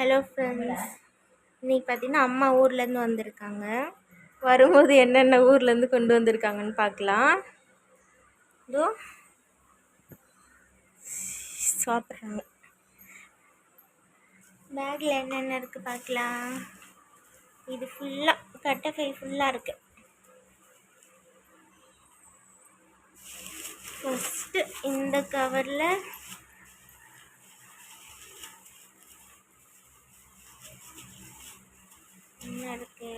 Hello friends, இன்றைக்கி பார்த்தீங்கன்னா அம்மா ஊர்லேருந்து வந்திருக்காங்க. வரும்போது என்னென்ன ஊர்லேருந்து கொண்டு வந்திருக்காங்கன்னு பார்க்கலாம். இதோ சாப்பிட்றாங்க. பேக்கில் என்னென்ன இருக்குது பார்க்கலாம். இது ஃபுல்லாக கட்டை ஃபுல்லாக இருக்குது. ஃபஸ்ட்டு இந்த கவரில் என்ன இருக்கு?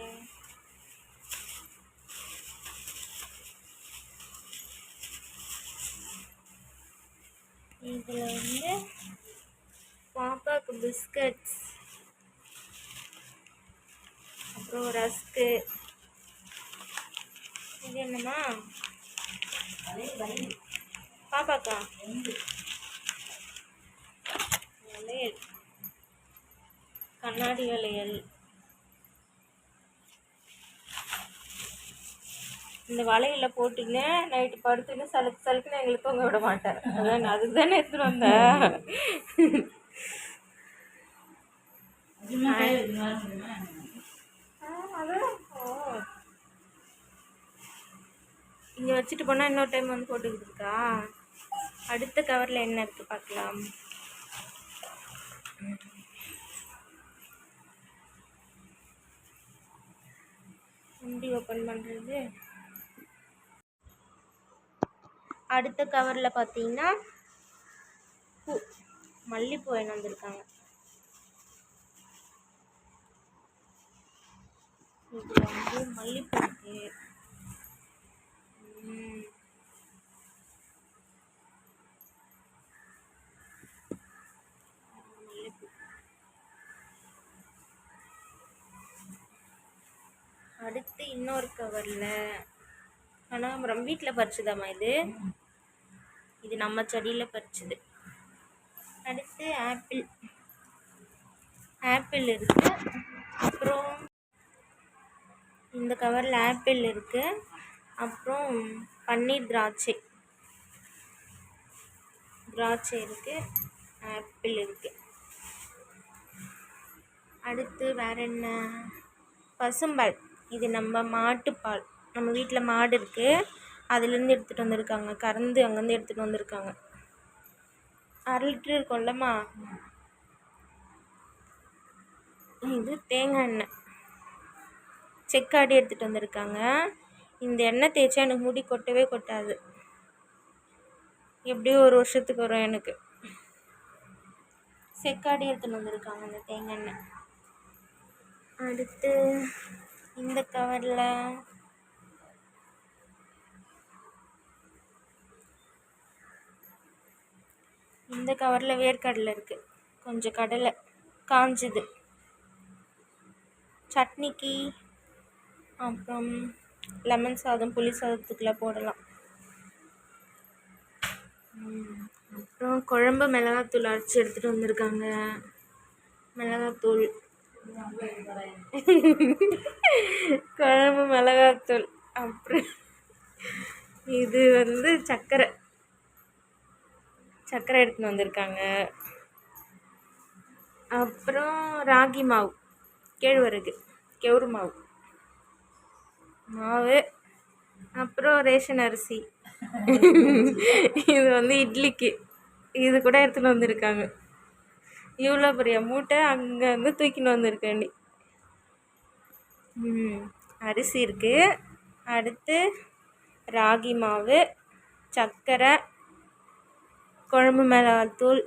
இதில் வந்து பாப்பாவுக்கு பிஸ்கட்ஸ், அப்புறம் ரஸ்க்கு. இது என்னம்மா பாப்பாக்கா? வளையல், கண்ணாடி வளையல். இந்த வளையலில் போட்டுன்னு நைட்டு படுத்துன்னு சலுக்குன்னு எங்களுக்கு தூங்க விட மாட்டேன். அதான் அதுக்கு தானே எடுத்துகிட்டு வந்தேன். இங்கே வச்சுட்டு போனால் இன்னொரு டைம் வந்து போட்டுக்கிட்டு இருக்கா. அடுத்த கவரில் என்ன இருக்குது பார்க்கலாம். எப்படி ஓப்பன் பண்ணுறது? அடுத்த கவரில் பார்த்தீங்கன்னா பூ, மல்லிப்பூ என்ன வந்திருக்காங்க. இதில் வந்து மல்லிப்பூ இருக்குது. அடுத்து இன்னொரு கவரில் கனகாம்பரம் வீட்டில் பறிச்சுதாம்மா. இது நம்ம செடியில் பறிச்சுது. அடுத்து ஆப்பிள் இருக்குது. அப்புறம் இந்த கவரில் ஆப்பிள் இருக்குது. அப்புறம் பன்னீர் திராட்சை இருக்குது. ஆப்பிள் இருக்குது. அடுத்து வேறு என்ன? பசும்பால். இது நம்ம மாட்டுப்பால். நம்ம வீட்டில் மாடு இருக்குது, அதுலேருந்து எடுத்துகிட்டு வந்திருக்காங்க. கறந்து அங்கேருந்து எடுத்துகிட்டு வந்திருக்காங்க. 1/2 லிட்டரு இருக்கும்லம்மா. இது தேங்காய் எண்ணெய் செக்காடி எடுத்துகிட்டு வந்திருக்காங்க. இந்த எண்ணெய் தேய்ச்சா எனக்கு முடி கொட்டவே கொட்டாது. எப்படியும் 1 வருஷத்துக்கு வரும் எனக்கு. செக்காடி எடுத்துகிட்டு வந்திருக்காங்க இந்த தேங்காய் எண்ணெய். அடுத்து இந்த கவரில் வேர்க்கடலை இருக்குது. கொஞ்சம் கடலை காஞ்சது சட்னிக்கு, அப்புறம் லெமன் சாதம், புளி சாதத்துக்குலாம் போடலாம். அப்புறம் குழம்பு மிளகாத்தூள் அரைச்சி எடுத்துகிட்டு வந்திருக்காங்க. மிளகாத்தூள், குழம்பு மிளகாத்தூள். அப்புறம் இது வந்து சர்க்கரை எடுத்துன்னு வந்திருக்காங்க. அப்புறம் ராகி மாவு, கேழ்வரகு, கெவுரு மாவு. அப்புறம் ரேஷன் அரிசி. இது வந்து இட்லிக்கு. இது கூட எடுத்துன்னு வந்திருக்காங்க. இவ்வளோ பெரிய மூட்டை அங்கே வந்து தூக்கின்னு வந்திருக்கேண்டி. அரிசி இருக்குது. அடுத்து ராகி மாவு, சர்க்கரை, குழம்பு மிளகாத்தூள்,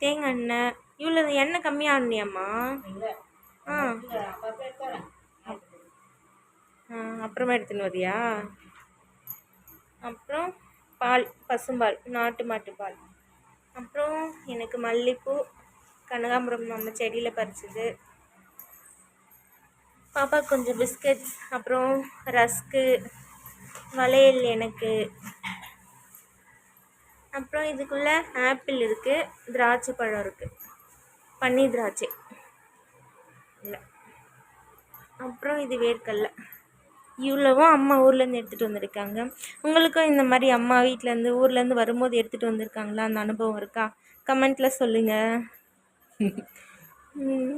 தேங்காய் எண்ணெய். இவ்வளோ எண்ணெய் கம்மியாகலையாம்மா? அப்புறமா எடுத்துன்னு வரியா? அப்புறம் பால், பசும்பால், நாட்டு மாட்டுப்பால். அப்புறம் எனக்கு மல்லிப்பூ, கனகாம்பரம் நம்ம செடியில் பறிச்சது. பாப்பாவுக்கு கொஞ்சம் பிஸ்கட்ஸ், அப்புறம் ரஸ்க்கு, வளையல் எனக்கு. அப்புறம் இதுக்குள்ளே ஆப்பிள் இருக்குது, திராட்சை பழம் இருக்குது, பன்னீர் திராட்சை இல்லை. அப்புறம் இது வேர்க்கடலை. இவ்வளவும் அம்மா ஊர்லேருந்து எடுத்துகிட்டு வந்திருக்காங்க. உங்களுக்கும் இந்த மாதிரி அம்மா வீட்டிலேருந்து ஊர்லேருந்து வரும்போது எடுத்துகிட்டு வந்திருக்காங்களா? அந்த அனுபவம் இருக்கா? கமெண்ட்டில் சொல்லுங்கள். ம்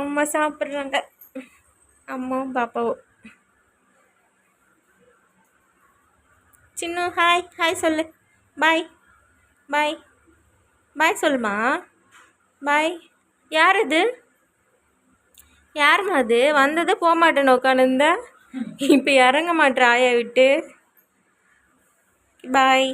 அம்மா சாப்பிட்றாங்க, அம்மாவும் பாப்பாவும். சின்ன ஹாய் ஹாய் சொல்லு. பாய் பாய் பாய் சொல்லுமா. பாய். யார் இது? யாரும்மா அது? வந்தது போக மாட்டேன்னு உட்காந்துருந்தா இப்போ இறங்க மாட்டேற ஆயா விட்டு. பாய்.